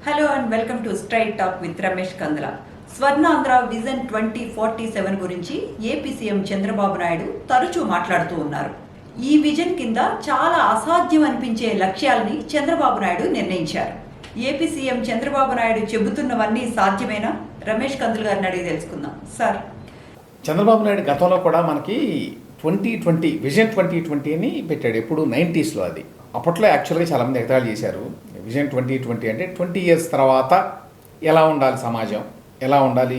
Hello and welcome to straight talk with Ramesh కందల. Swarnandhra vision 2047 గురించి AP CM Chandrababu Naidu తరచూ మాట్లాడుతూ ఉన్నారు. ఈ విజన్ కింద చాలా అసాధ్యం అనిపించే లక్ష్యాల్ని చంద్రబాబు నాయుడు నిర్ణయించారు. ఏపీ సీఎం చంద్రబాబు నాయుడు చెబుతున్నవన్నీ సాధ్యమేనా? రమేష్ కందుల్ గారిని అడిగి తెలుసుకుందాం. సార్, చంద్రబాబు నాయుడు గతంలో కూడా మనకి 2020 విజన్ 2020 అని పెట్టాడు. ఎప్పుడు 90sలో అది. అప్పట్లో యాక్చువల్గా చాలామంది ఎగతాళి చేశారు. విజన్ 2020 అంటే 20 years తర్వాత ఎలా ఉండాలి సమాజం, ఎలా ఉండాలి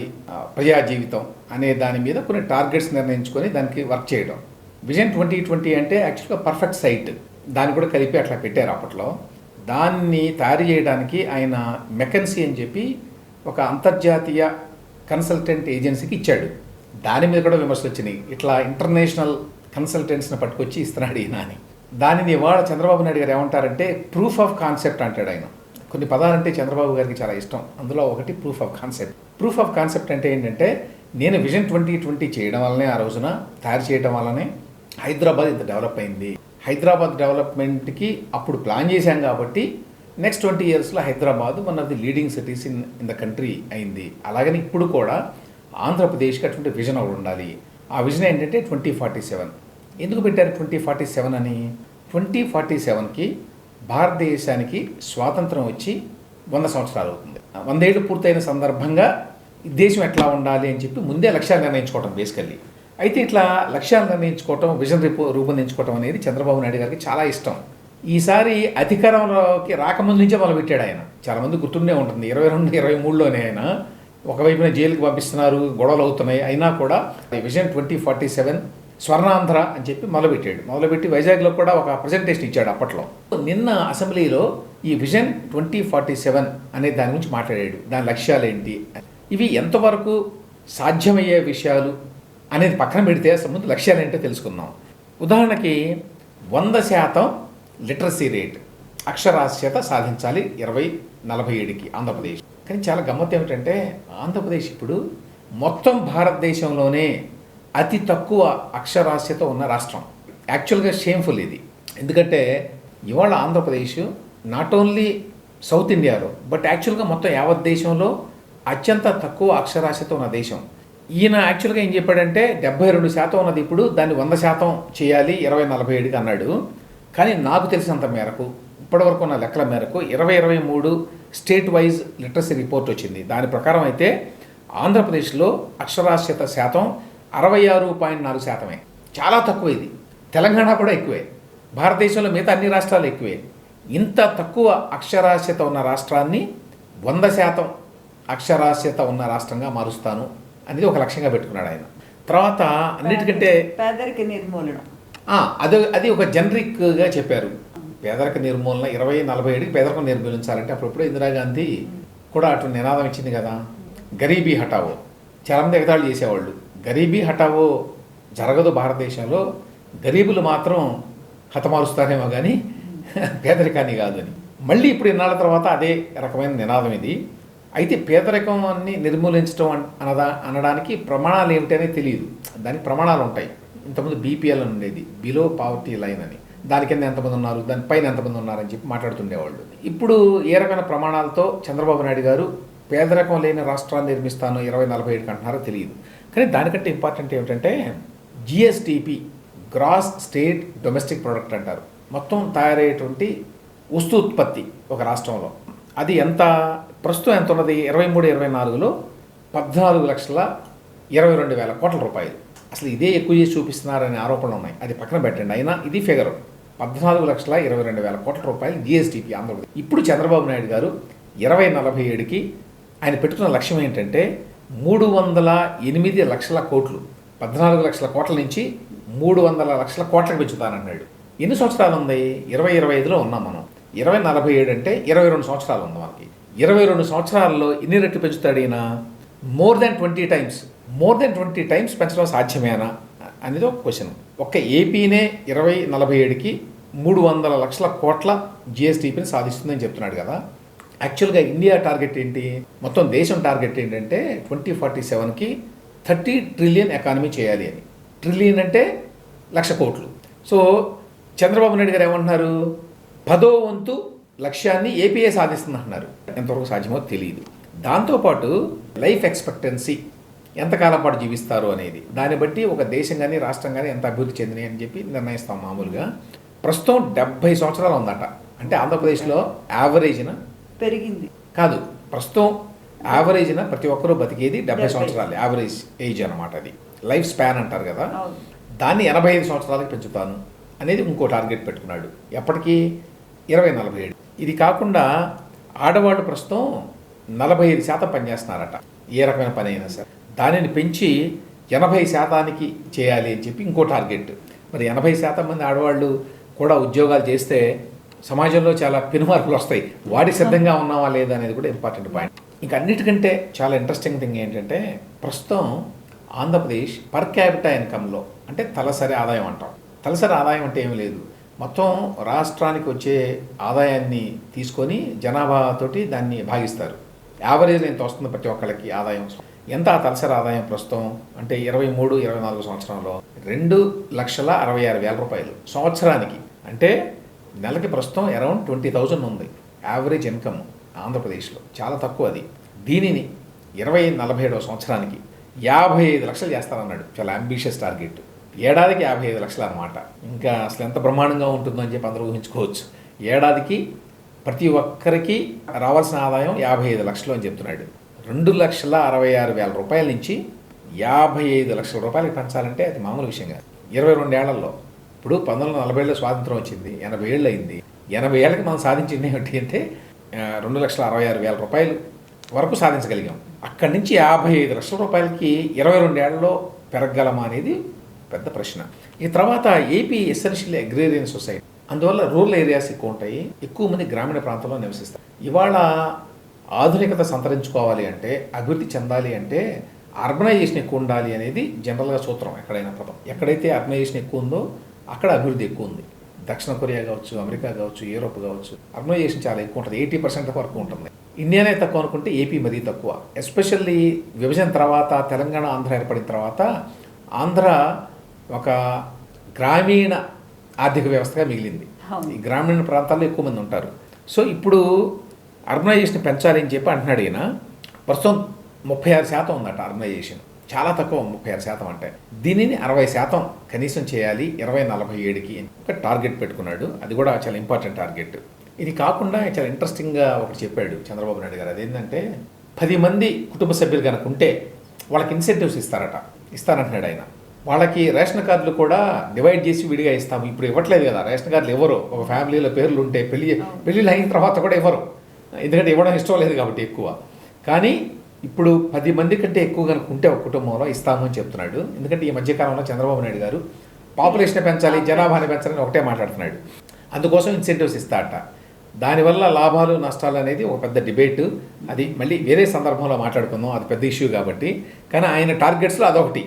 ప్రజా జీవితం అనే దాని మీద కొన్ని టార్గెట్స్ నిర్ణయించుకొని దానికి వర్క్ చేయడం. విజన్ 2020 అంటే యాక్చువల్గా పర్ఫెక్ట్ సైట్, దాన్ని కూడా కలిపి అట్లా పెట్టారు అప్పట్లో. దాన్ని తయారు చేయడానికి ఆయన మెకన్సీ అని చెప్పి ఒక అంతర్జాతీయ కన్సల్టెంట్ ఏజెన్సీకి ఇచ్చాడు. దాని మీద కూడా విమర్శలు వచ్చినాయి. ఇట్లా ఇంటర్నేషనల్ కన్సల్టెంట్స్ని పట్టుకొచ్చి ఇస్తున్నాడు ఈయన అని. దానిని ఇవాళ చంద్రబాబు నాయుడు గారు ఏమంటారంటే ప్రూఫ్ ఆఫ్ కాన్సెప్ట్ అంటాడు ఆయన. కొన్ని పదాలంటే చంద్రబాబు గారికి చాలా ఇష్టం. అందులో ఒకటి proof of concept. Proof of concept అంటే ఏంటంటే, నేను విజన్ 2020 చేయడం వల్లనే, ఆ రోజున తయారు చేయడం వల్లనే హైదరాబాద్ ఇంత డెవలప్ అయింది. హైదరాబాద్ డెవలప్మెంట్కి అప్పుడు ప్లాన్ చేశాం కాబట్టి నెక్స్ట్ 20 yearsలో Hyderabad one of the leading cities in the country అయింది. అలాగని ఇప్పుడు కూడా ఆంధ్రప్రదేశ్కి అటువంటి విజన్ ఒకటి ఉండాలి. ఆ విజన్ ఏంటంటే 2047. ఎందుకు పెట్టారు 2047 అని? 2047కి భారతదేశానికి స్వాతంత్రం వచ్చి 100 సంవత్సరాలు అవుతుంది. 100 ఏళ్ళు పూర్తయిన సందర్భంగా దేశం ఎట్లా ఉండాలి అని చెప్పి ముందే లక్ష్యాలు నిర్ణయించుకోవటం బేసికల్లీ. అయితే ఇట్లా లక్ష్యాలు నిర్ణయించుకోవటం, విజన్ రూపొందించుకోవటం అనేది చంద్రబాబు నాయుడు గారికి చాలా ఇష్టం. ఈసారి అధికారంలోకి రాకముందు నుంచే మొదలుపెట్టాడు ఆయన. చాలామంది గుర్తుండే ఉంటుంది. 22, 23లోనే ఆయన ఒకవైపున జైలుకి పంపిస్తున్నారు, గొడవలు అవుతున్నాయి. అయినా కూడా విజన్ 2047 స్వర్ణాంధ్ర అని చెప్పి మొదలుపెట్టి వైజాగ్లో కూడా ఒక ప్రజెంటేషన్ ఇచ్చాడు అప్పట్లో. నిన్న అసెంబ్లీలో ఈ విజన్ 2047 అనే దాని గురించి మాట్లాడాడు. దాని లక్ష్యాలు ఏంటి, ఇవి ఎంతవరకు సాధ్యమయ్యే విషయాలు అనేది పక్కన పెడితే అసలు ముందు లక్ష్యాలు ఏంటో తెలుసుకుందాం. ఉదాహరణకి 100% లిటరసీ రేట్, అక్షరాస్యత సాధించాలి 2047కి ఆంధ్రప్రదేశ్. కానీ చాలా గమ్మత్తు ఏమిటంటే, ఆంధ్రప్రదేశ్ ఇప్పుడు మొత్తం భారతదేశంలోనే అతి తక్కువ అక్షరాస్యత ఉన్న రాష్ట్రం. యాక్చువల్గా షేమ్ఫుల్ ఇది. ఎందుకంటే ఇవాళ ఆంధ్రప్రదేశ్ నాట్ ఓన్లీ సౌత్ ఇండియాలో బట్ యాక్చువల్గా మొత్తం యావత్ దేశంలో అత్యంత తక్కువ అక్షరాస్యత ఉన్న దేశం. ఈయన యాక్చువల్గా ఏం చెప్పాడంటే 72% ఉన్నది, ఇప్పుడు దాన్ని 100% చేయాలి 2047కి అన్నాడు. కానీ నాకు తెలిసినంత మేరకు, ఇప్పటివరకు ఉన్న లెక్కల మేరకు 2023 స్టేట్ వైజ్ లిటరసీ రిపోర్ట్ వచ్చింది. దాని ప్రకారం అయితే ఆంధ్రప్రదేశ్లో అక్షరాస్యత శాతం 66.4%. చాలా తక్కువ ఇది. తెలంగాణ కూడా ఎక్కువే. భారతదేశంలో మిగతా అన్ని రాష్ట్రాలు ఎక్కువే. ఇంత తక్కువ అక్షరాస్యత ఉన్న రాష్ట్రాన్ని 100% అక్షరాస్యత ఉన్న రాష్ట్రంగా మారుస్తాను అనేది ఒక లక్ష్యంగా పెట్టుకున్నాడు ఆయన. తర్వాత అన్నిటికంటే పేదరిక నిర్మూలన, అది ఒక జనరిక్గా చెప్పారు. పేదరిక నిర్మూలన 2047కి పేదరికం నిర్మూలించాలంటే అప్పుడప్పుడు ఇందిరాగాంధీ కూడా అటు నినాదం ఇచ్చింది కదా, గరీబీ హటావో. చాలామంది ఎగతాళి చేసేవాళ్ళు, గరీబీ హటావో జరగదు భారతదేశంలో, గరీబులు మాత్రం హతమారుస్తారేమో కానీ పేదరికాన్ని కాదని. మళ్ళీ ఇప్పుడు ఇన్నాళ్ళ తర్వాత అదే రకమైన నినాదం ఇది. అయితే పేదరికాన్ని నిర్మూలించడం అనడానికి ప్రమాణాలు ఏమిటనే తెలియదు. దానికి ప్రమాణాలు ఉంటాయి. ఇంతకుముందు బీపీఎల్ అని ఉండేది, బిలో పావర్టీ లైన్ అని. దాని కింద ఎంతమంది ఉన్నారు, దానిపైన ఎంతమంది ఉన్నారని చెప్పి మాట్లాడుతుండేవాళ్ళు. ఇప్పుడు ఏ రకమైన ప్రమాణాలతో చంద్రబాబు నాయుడు గారు పేదరికం లేని రాష్ట్రాన్ని నిర్మిస్తాను 2047కి అంటున్నారో తెలియదు. కానీ దానికంటే ఇంపార్టెంట్ ఏమిటంటే GSDP, gross state domestic product అంటారు. మొత్తం తయారయ్యేటువంటి వస్తు ఉత్పత్తి ఒక రాష్ట్రంలో అది ఎంత, ప్రస్తుతం ఎంత ఉన్నది 23-24లో 14,22,000 కోట్ల రూపాయలు. అసలు ఇదే ఎక్కువ చేసి చూపిస్తున్నారనే ఆరోపణలు ఉన్నాయి. అది పక్కన పెట్టండి. అయినా ఇది ఫిగర్ 14,22,000 కోట్ల రూపాయలు జిఎస్టిపి ఆంధ్రప్రదేశ్. ఇప్పుడు చంద్రబాబు నాయుడు గారు 2047కి ఆయన పెట్టుకున్న లక్ష్యం ఏంటంటే 308 లక్షల కోట్లు, 14 లక్షల కోట్ల నుంచి 300 లక్షల కోట్లకు పెంచుతానన్నాడు. ఎన్ని సంవత్సరాలు ఉంది? 2025లో ఉన్నాం మనం. 2047 అంటే 22 సంవత్సరాలు ఉంది మనకి. 22 సంవత్సరాల్లో ఎన్ని రెట్లు పెంచుతాడు ఈయన? మోర్ దెన్ 20 టైమ్స్ పెంచడం సాధ్యమేనా అనేది ఒక క్వశ్చన్. ఒక్క ఏపీనే 2047కి 300 లక్షల కోట్ల జిఎస్టిపిని సాధిస్తుందని చెప్తున్నాడు కదా. యాక్చువల్గా ఇండియా టార్గెట్ ఏంటి, మొత్తం దేశం టార్గెట్ ఏంటంటే 2047కి 30 ట్రిలియన్ ఎకానమీ చేయాలి అని. ట్రిలియన్ అంటే 1,00,000 కోట్లు. సో చంద్రబాబు నాయుడు గారు ఏమంటున్నారు, 10వ వంతు లక్ష్యాన్ని ఏపీఏ సాధిస్తుంది అంటున్నారు. ఎంతవరకు సాధ్యమో తెలియదు. దాంతోపాటు లైఫ్ ఎక్స్పెక్టెన్సీ ఎంతకాలం పాటు జీవిస్తారు అనేది దాన్ని బట్టి ఒక దేశం కానీ రాష్ట్రం కానీ ఎంత అభివృద్ధి చెందినాయి అని చెప్పి నిర్ణయిస్తాం. మామూలుగా ప్రస్తుతం 70 సంవత్సరాలు ఉందట. అంటే ఆంధ్రప్రదేశ్లో యావరేజ్న పెరిగింది కాదు, ప్రస్తుతం యావరేజ్న ప్రతి ఒక్కరూ బతికేది 70 సంవత్సరాలు యావరేజ్ ఏజ్ అనమాట. అది లైఫ్ స్పాన్ అంటారు కదా. దాన్ని 85 సంవత్సరాలకు పెంచుతాను అనేది ఇంకో టార్గెట్ పెట్టుకున్నాడు. ఎప్పటికీ 2047. ఇది కాకుండా ఆడవాళ్ళు ప్రస్తుతం 45% పనిచేస్తున్నారట. ఏ రకమైన పని అయినా సరే దానిని పెంచి 80% చేయాలి అని చెప్పి ఇంకో టార్గెట్. మరి 80% మంది ఆడవాళ్ళు కూడా ఉద్యోగాలు చేస్తే సమాజంలో చాలా పెనుమార్పులు వస్తాయి. వాటికి సిద్ధంగా ఉన్నావా లేదా అనేది కూడా ఇంపార్టెంట్ పాయింట్. ఇంకా అన్నిటికంటే చాలా ఇంట్రెస్టింగ్ థింగ్ ఏంటంటే ప్రస్తుతం ఆంధ్రప్రదేశ్ పర్ క్యాపిటా ఇన్కంలో అంటే తలసరి ఆదాయం అంటాం. తలసరి ఆదాయం అంటే ఏమీ లేదు, మొత్తం రాష్ట్రానికి వచ్చే ఆదాయాన్ని తీసుకొని జనాభాతోటి దాన్ని భాగిస్తారు. యావరేజ్ ఎంత వస్తుంది ప్రతి ఒక్కళ్ళకి ఆదాయం. ఎంత ఆ తలసరి ఆదాయం ప్రస్తుతం అంటే 23-24 సంవత్సరంలో 2,66,000 రూపాయలు సంవత్సరానికి. అంటే నెలకి ప్రస్తుతం అరౌండ్ 20,000 ఉంది యావరేజ్ ఇన్కమ్ ఆంధ్రప్రదేశ్లో. చాలా తక్కువ అది. దీనిని 2047 సంవత్సరానికి 55 లక్షలు చేస్తారన్నాడు. చాలా అంబిషియస్ టార్గెట్. ఏడాదికి 55 లక్షలు అనమాట. ఇంకా అసలు ఎంత బ్రహ్మాండంగా ఉంటుందో అని చెప్పి అందరూ ఊహించుకోవచ్చు. ఏడాదికి ప్రతి ఒక్కరికి రావాల్సిన ఆదాయం 55 లక్షలు అని చెప్తున్నాడు. 2,66,000 రూపాయల నుంచి 55 లక్షల రూపాయలకి పెంచాలంటే అది మామూలు విషయం కాదు. 22 ఏళ్లలో. ఇప్పుడు 1947లో స్వాతంత్రం వచ్చింది, 80 ఏళ్ళు అయింది. 80 ఏళ్ళకి మనం సాధించింది ఏమిటి అంటే 2,66,000 రూపాయలు వరకు సాధించగలిగాం. అక్కడి నుంచి 55 లక్షల రూపాయలకి 22 ఏళ్లలో పెరగలమా అనేది పెద్ద ప్రశ్న. ఈ తర్వాత ఏపీ ఎసెన్షియల్ అగ్రేరియన్ సొసైటీ, అందువల్ల రూరల్ ఏరియాస్ ఎక్కువ ఉంటాయి, ఎక్కువ మంది గ్రామీణ ప్రాంతంలో నివసిస్తారు. ఇవాళ ఆధునికత సంతరించుకోవాలి అంటే, అభివృద్ధి చెందాలి అంటే అర్బనైజేషన్ ఎక్కువ ఉండాలి అనేది జనరల్గా సూత్రం. ఎక్కడైనా పదం ఎక్కడైతే అర్బనైజేషన్ ఎక్కువ ఉందో అక్కడ అభివృద్ధి ఎక్కువ ఉంది. దక్షిణ కొరియా కావచ్చు, అమెరికా కావచ్చు, యూరోప్ కావచ్చు, అర్బనైజేషన్ చాలా ఎక్కువ ఉంటుంది. 80% వరకు ఉంటుంది. ఇండియానే తక్కువ అనుకుంటే ఏపీ మరీ తక్కువ. ఎస్పెషల్లీ విభజన తర్వాత తెలంగాణ ఆంధ్ర ఏర్పడిన తర్వాత ఆంధ్ర ఒక గ్రామీణ ఆర్థిక వ్యవస్థగా మిగిలింది. ఈ గ్రామీణ ప్రాంతాల్లో ఎక్కువ మంది ఉంటారు. సో ఇప్పుడు అర్బనైజేషన్ పెంచాలి అని చెప్పి అంటున్నాడు ఈయన. ప్రస్తుతం 36% ఉందట అర్బనైజేషన్. చాలా తక్కువ 36% అంటే. దీనిని 60% కనీసం చేయాలి 2047కి ఒక టార్గెట్ పెట్టుకున్నాడు. అది కూడా చాలా ఇంపార్టెంట్ టార్గెట్. ఇది కాకుండా చాలా ఇంట్రెస్టింగ్గా ఒకటి చెప్పాడు చంద్రబాబు నాయుడు గారు. అదేంటంటే 10 మంది కుటుంబ సభ్యులు కనుక ఉంటే వాళ్ళకి ఇన్సెంటివ్స్ ఇస్తారంటున్నాడు ఆయన. వాళ్ళకి రేషన్ కార్డులు కూడా డివైడ్ చేసి విడిగా ఇస్తాము. ఇప్పుడు ఇవ్వట్లేదు కదా రేషన్ కార్డులు. ఎవరు ఒక ఫ్యామిలీలో పేర్లు ఉంటే పెళ్ళిళ్ళు అయిన తర్వాత కూడా ఇవ్వరు, ఎందుకంటే ఇవ్వడం ఇష్టం లేదు కాబట్టి ఎక్కువ. కానీ ఇప్పుడు 10 మంది కంటే ఎక్కువ కనుక ఉంటే ఒక కుటుంబంలో ఇస్తాము అని చెప్తున్నాడు. ఎందుకంటే ఈ మధ్యకాలంలో చంద్రబాబు నాయుడు గారు పాపులేషన్ పెంచాలి, జనాభాని పెంచాలని ఒకటే మాట్లాడుతున్నాడు. అందుకోసం ఇన్సెంటివ్స్ ఇస్తారట. దానివల్ల లాభాలు నష్టాలు అనేది ఒక పెద్ద డిబేటు. అది మళ్ళీ వేరే సందర్భంలో మాట్లాడుకుందాం, అది పెద్ద ఇష్యూ కాబట్టి. కానీ ఆయన టార్గెట్స్లో అదొకటి.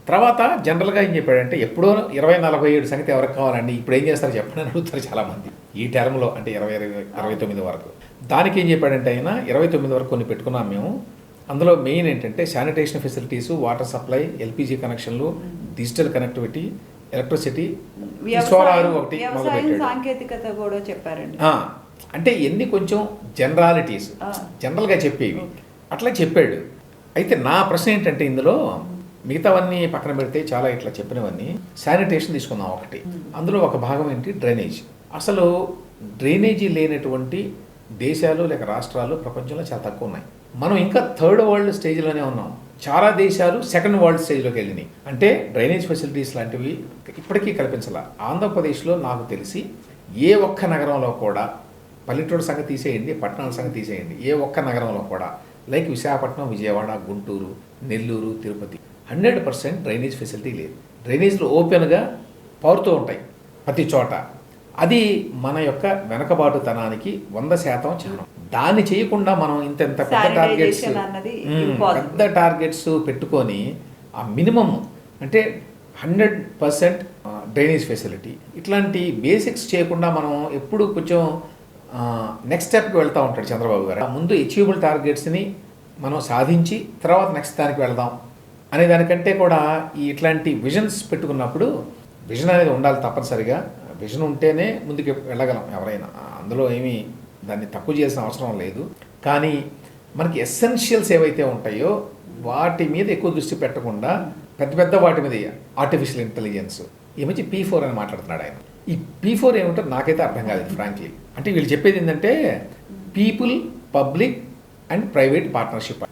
తర్వాత జనరల్గా ఏం చెప్పాడంటే ఎప్పుడో 2047 సంగతి ఎవరికి కావాలండి, ఇప్పుడు ఏం చేస్తారు చెప్పండి అని అడుగుతారు చాలామంది. ఈ టర్మ్లో అంటే 2029 వరకు. దానికి ఏం చెప్పాడంటే ఆయన 29 వరకు కొన్ని పెట్టుకున్నాం మేము. అందులో మెయిన్ ఏంటంటే sanitation facilities, water supply, LPG కనెక్షన్లు, డిజిటల్ కనెక్టివిటీ, ఎలక్ట్రిసిటీ, సోలార్ ఒకటి మొదలుపెట్టాడు. సాంకేతికత కూడా చెప్పారండి. అంటే ఎన్ని కొంచెం జనరల్గా చెప్పేవి అట్లా చెప్పాడు. అయితే నా ప్రశ్న ఏంటంటే ఇందులో మిగతావన్నీ పక్కన పెడితే చాలా ఇట్లా చెప్పినవన్నీ శానిటేషన్ తీసుకుందాం ఒకటి. అందులో ఒక భాగం ఏంటి డ్రైనేజ్. అసలు డ్రైనేజీ లేనటువంటి దేశాలు లేక రాష్ట్రాలు ప్రపంచంలో చాలా తక్కువ ఉన్నాయి. మనం ఇంకా థర్డ్ వరల్డ్ స్టేజ్లోనే ఉన్నాం. చాలా దేశాలు సెకండ్ వరల్డ్ స్టేజ్లోకి వెళ్ళినాయి. అంటే డ్రైనేజ్ ఫెసిలిటీస్ లాంటివి ఇప్పటికీ కల్పించాల. ఆంధ్రప్రదేశ్లో నాకు తెలిసి ఏ ఒక్క నగరంలో కూడా, పల్లెటూరు సంగతి తీసేయండి, పట్టణాల సంగతి తీసేయండి, ఏ ఒక్క నగరంలో కూడా like Visakhapatnam, Vijayawada, Guntur, Nellore, Tirupati 100% drainage facility లేదు. డ్రైనేజ్లు ఓపెన్గా పారుతూ ఉంటాయి ప్రతి చోట. అది మన యొక్క వెనకబాటుతనానికి 100% చిహ్నం. దాన్ని చేయకుండా మనం ఇంత పెద్ద టార్గెట్స్ పెట్టుకొని ఆ మినిమం అంటే 100% డ్రైనేజ్ ఫెసిలిటీ ఇట్లాంటి బేసిక్స్ చేయకుండా మనం ఎప్పుడు కొంచెం నెక్స్ట్ స్టెప్కి వెళ్తూ ఉంటాడు చంద్రబాబు గారు. ముందు అచీవబుల్ టార్గెట్స్ని మనం సాధించి తర్వాత నెక్స్ట్ దానికి వెళ్దాం అనే దానికంటే కూడా ఇట్లాంటి విజన్స్ పెట్టుకున్నప్పుడు విజన్ అనేది ఉండాలి తప్పనిసరిగా. విజన్ ఉంటేనే ముందుకు వెళ్ళగలం ఎవరైనా. అందులో ఏమీ దాన్ని తక్కువ చేయాల్సిన అవసరం లేదు. కానీ మనకి ఎసెన్షియల్స్ ఏవైతే ఉంటాయో వాటి మీద ఎక్కువ దృష్టి పెట్టకుండా పెద్ద పెద్ద వాటి మీద ఆర్టిఫిషియల్ ఇంటెలిజెన్స్ ఈ మధ్య P4 అని మాట్లాడుతున్నాడు ఆయన. ఈ P4 ఏమిటో నాకైతే అర్థం కాలేదు ఫ్రాంక్లీ. అంటే వీళ్ళు చెప్పేది ఏంటంటే people, public and private partnership.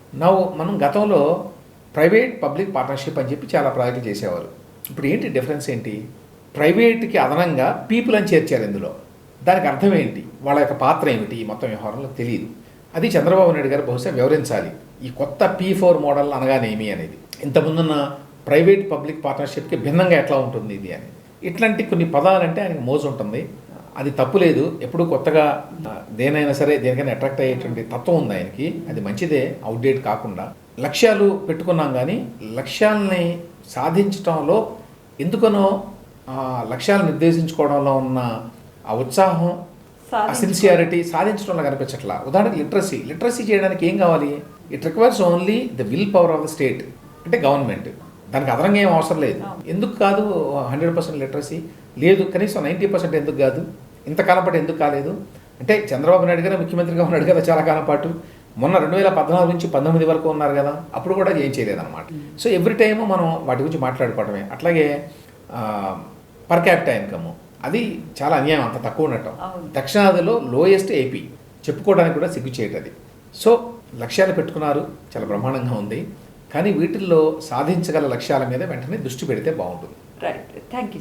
మనం గతంలో ప్రైవేట్ పబ్లిక్ పార్ట్నర్షిప్ అని చెప్పి చాలా ప్రాజెక్టులు చేసేవారు. ఇప్పుడు ఏంటి డిఫరెన్స్ ఏంటి? ప్రైవేట్కి అదనంగా పీపుల్ అని చేర్చారు ఇందులో. దానికి అర్థం ఏంటి, వాళ్ళ యొక్క పాత్ర ఏమిటి ఈ మొత్తం వ్యవహారంలో తెలియదు. అది చంద్రబాబు నాయుడు గారు బహుశా వివరించాలి. ఈ కొత్త P4 మోడల్ అనగానేమి అనేది, ఇంతకుముందున్న ప్రైవేట్ పబ్లిక్ పార్ట్నర్షిప్కి భిన్నంగా ఎట్లా ఉంటుంది ఇది అని. ఇట్లాంటి కొన్ని పదాలంటే ఆయనకి మోజు ఉంటుంది. అది తప్పులేదు. ఎప్పుడు కొత్తగా దేనైనా సరే దేనికైనా అట్రాక్ట్ అయ్యేటువంటి తత్వం ఉంది ఆయనకి. అది మంచిదే, అవుట్డేట్ కాకుండా. లక్ష్యాలు పెట్టుకున్నాం కానీ లక్ష్యాలని సాధించడంలో ఎందుకనో లక్ష్యాలు నిర్దేశించుకోవడంలో ఉన్న ఆ ఉత్సాహం, ఆ సిన్సియారిటీ సాధించడంలో కనిపించట్లా. ఉదాహరణకి లిటరసీ చేయడానికి ఏం కావాలి? It requires only the will power of the state, అంటే గవర్నమెంట్. దానికి అదనంగా ఏం అవసరం లేదు. ఎందుకు కాదు 100% లిటరసీ లేదు, కనీసం 90% ఎందుకు కాదు? ఇంతకాలం పాటు ఎందుకు కాలేదు అంటే చంద్రబాబు నాయుడు గారు ముఖ్యమంత్రిగా ఉన్నాడు కదా చాలా కాలం పాటు. మొన్న 2014 నుంచి 19 వరకు ఉన్నారు కదా, అప్పుడు కూడా ఏం చేయలేదన్నమాట. సో ఎవ్రీ టైము మనం వాటి గురించి మాట్లాడుకోవడమే. అట్లాగే పర్ క్యాపిటా ఇన్కమ్ అది చాలా అన్యాయం, అంత తక్కువ ఉండటం. దక్షిణాదిలో లోయెస్ట్ AP చెప్పుకోవడానికి కూడా సిగ్గు చేయటది. సో లక్ష్యాలు పెట్టుకున్నారు, చాలా బ్రహ్మాండంగా ఉంది. కానీ వీటిల్లో సాధించగల లక్ష్యాల మీద వెంటనే దృష్టి పెడితే బాగుంటుంది. Right, thank you.